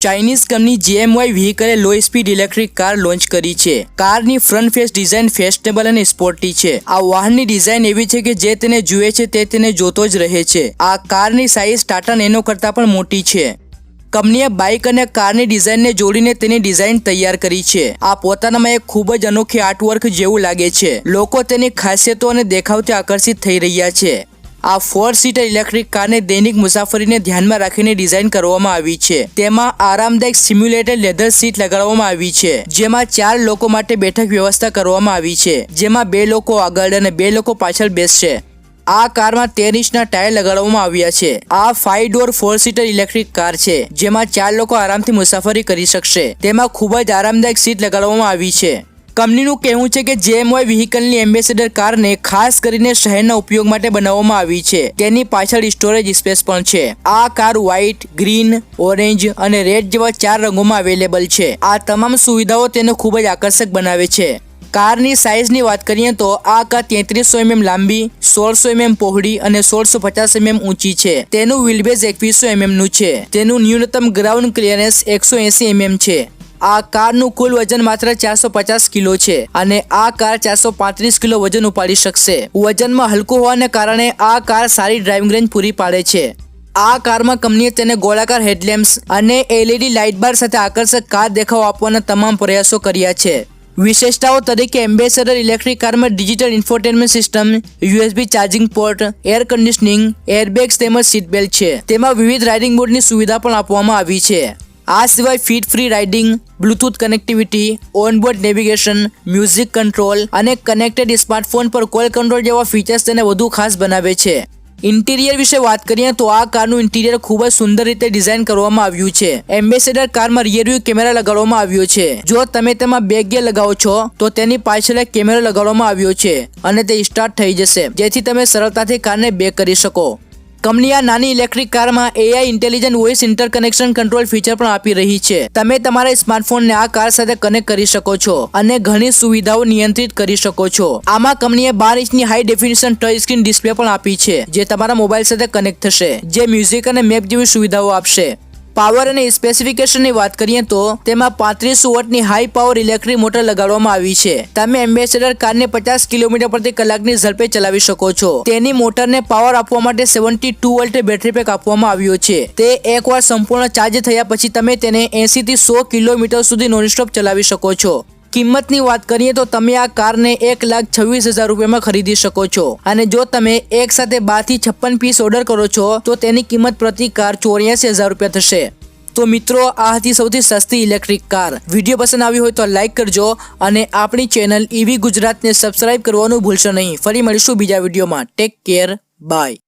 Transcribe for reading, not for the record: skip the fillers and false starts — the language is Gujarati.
ચાઇનીઝ કંપની JMY વ્હીકલે low speed electric car launch કરી છે। કારની ફ્રન્ટ ફેસ ડિઝાઇન ફેશનેબલ અને સ્પોર્ટી છે। આ વાહનની ડિઝાઇન એવી છે કે જે તેને જુએ છે તે તેને જોતો જ રહે છે। આ કારની સાઇઝ ટાટા નેનો કરતાં પણ મોટી છે। કંપનીએ બાઇક અને કારની ડિઝાઇનને જોડીને તેની ડિઝાઇન તૈયાર કરી છે। આ પોતાનામાં એક ખૂબ જ અનોખી આર્ટવર્ક જેવું લાગે છે। લોકો તેની ખાસિયતો અને દેખાવથી આકર્ષિત થઈ રહ્યા છે। આ 4 સીટર ઇલેક્ટ્રિક કારને દૈનિક મુસાફરીને ધ્યાનમાં રાખીને ડિઝાઇન કરવામાં આવી છે। તેમાં આરામદાયક સિમ્યુલેટેડ લેધર સીટ લગાડવામાં આવી છે, જેમાં 4 લોકો માટે બેઠક વ્યવસ્થા કરવામાં આવી છે, જેમાં 2 લોકો આગળ અને 2 લોકો પાછળ બેસશે। આ કારમાં 13 ઇંચના ટાયર લગાડવામાં આવ્યા છે। આ 5 ડોર 4 સીટર ઇલેક્ટ્રિક કાર છે, જેમાં 4 લોકો આરામથી મુસાફરી કરી શકશે। તેમાં ખૂબ જ આરામદાયક સીટ લગાડવામાં આવી છે। કંપનીનું કહેવું છે કે JMY વ્હીકલની એમ્બેસેડર કારને ખાસ કરીને શહેરના ઉપયોગ માટે બનાવવામાં આવી છે। તેની પાછળ સ્ટોરેજ સ્પેસ પણ છે। આ કાર વ્હાઇટ, ગ્રીન, ઓરેન્જ અને રેડ જેવા 4 રંગોમાં અવેલેબલ છે। આ તમામ સુવિધાઓ તેને ખૂબ જ આકર્ષક બનાવે છે। કારની સાઇઝની વાત કરીએ તો આ કાર 3300 mm લાંબી, 1600 mm પહોળી અને 1650 mm ઊંચી છે। તેનું વ્હીલબેઝ 2100 mm નું છે। તેનું ન્યૂનતમ ગ્રાઉન્ડ ક્લિયરન્સ 180 mm છે। આ કારનું કુલ વજન માત્ર 450 કિલો છે અને આ કાર 435 કિલો વજન ઉપાડી શકશે। વજનમાં હલકું હોવાને કારણે આ કાર સારી ડ્રાઇવિંગ રેન્જ પૂરી પાડે છે। આ કારમાં કંપનીએ તેને ગોળાકાર હેડલેમ્પ્સ અને LED લાઇટ બાર સાથે આકર્ષક કાર દેખાવ આપવાના તમામ પ્રયાસો કર્યા છે। વિશેષતાઓ તરીકે એમ્બેસેડર ઇલેક્ટ્રિક કારમાં digital infotainment system, USB charging port, air conditioning, airbags તેમજ સીટ બેલ્ટ છે। તેમાં વિવિધ રાઇડિંગ મોડની સુવિધા પણ આપવામાં આવી છે। આ સિવાય feet free riding, Bluetooth connectivity, onboard navigation, music control અને કનેક્ટેડ સ્માર્ટફોન પર કોલ કંટ્રોલ જેવા ફીચર્સ તેને વધુ ખાસ બનાવે છે। ઇન્ટિરિયર વિશે વાત કરીએ તો આ કારનું ઇન્ટિરિયર ખૂબ જ સુંદર રીતે ડિઝાઇન કરવામાં આવ્યું છે। એમ્બેસેડર કારમાં રિયર વ્યૂ કેમેરા લગાડવામાં આવ્યો છે। જો તમે તેમાં બેક ગિયર લગાવો છો તો તેની પાછળ એક કેમેરો લગાડવામાં આવ્યો છે અને તે સ્ટાર્ટ થઈ જશે, જેથી તમે સરળતાથી કારને બેક કરી શકો। કંપની આ નાની ઇલેક્ટ્રિક કારમાં AI intelligent voice interconnection control feature પણ આપી રહી છે। તમે તમારા સ્માર્ટફોનને આ કાર સાથે કનેક્ટ કરી શકો છો અને ઘણી સુવિધાઓ નિયંત્રિત કરી શકો છો। આમાં કંપનીએ 12 ઇંચની high definition touch screen display પણ આપી છે, જે તમારા મોબાઈલ સાથે કનેક્ટ થશે, જે મ્યુઝિક અને મેપ જેવી સુવિધાઓ આપશે। પાવર અને સ્પેસિફિકેશનની વાત કરીએ તો તેમાં 35 વોટની હાઈ પાવર ઇલેક્ટ્રિક મોટર લગાડવામાં આવી છે। તમે એમ્બેસેડર કારને 50 કિલોમીટર પ્રતિ કલાકની ઝડપે ચલાવી શકો છો। તેની મોટરને પાવર આપવા માટે 72 વોલ્ટ બેટરી પેક આપવામાં આવ્યો છે। તે એકવાર સંપૂર્ણ ચાર્જ થયા પછી તમે તેને 80 થી 100 કિલોમીટર સુધી નોનસ્ટોપ ચલાવી શકો છો। કિંમતની વાત કરીએ તો તમે આ કારને 1,26,000 રૂપિયામાં ખરીદી શકો છો અને જો તમે એક સાથે 12 થી 56 પીસ ઓર્ડર કરો છો તો તેની કિંમત પ્રતિ કાર 84,000 રૂપિયા થશે। તો મિત્રો, આ હતી સૌથી સસ્તી ઇલેક્ટ્રિક કાર। વિડીયો પસંદ આવ્યો હોય તો લાઈક કરજો અને આપણી ચેનલ EV ગુજરાતને સબસ્ક્રાઇબ કરવાનું ભૂલશો નહીં। ફરી મળીશું બીજા વિડીયોમાં। Take care, by.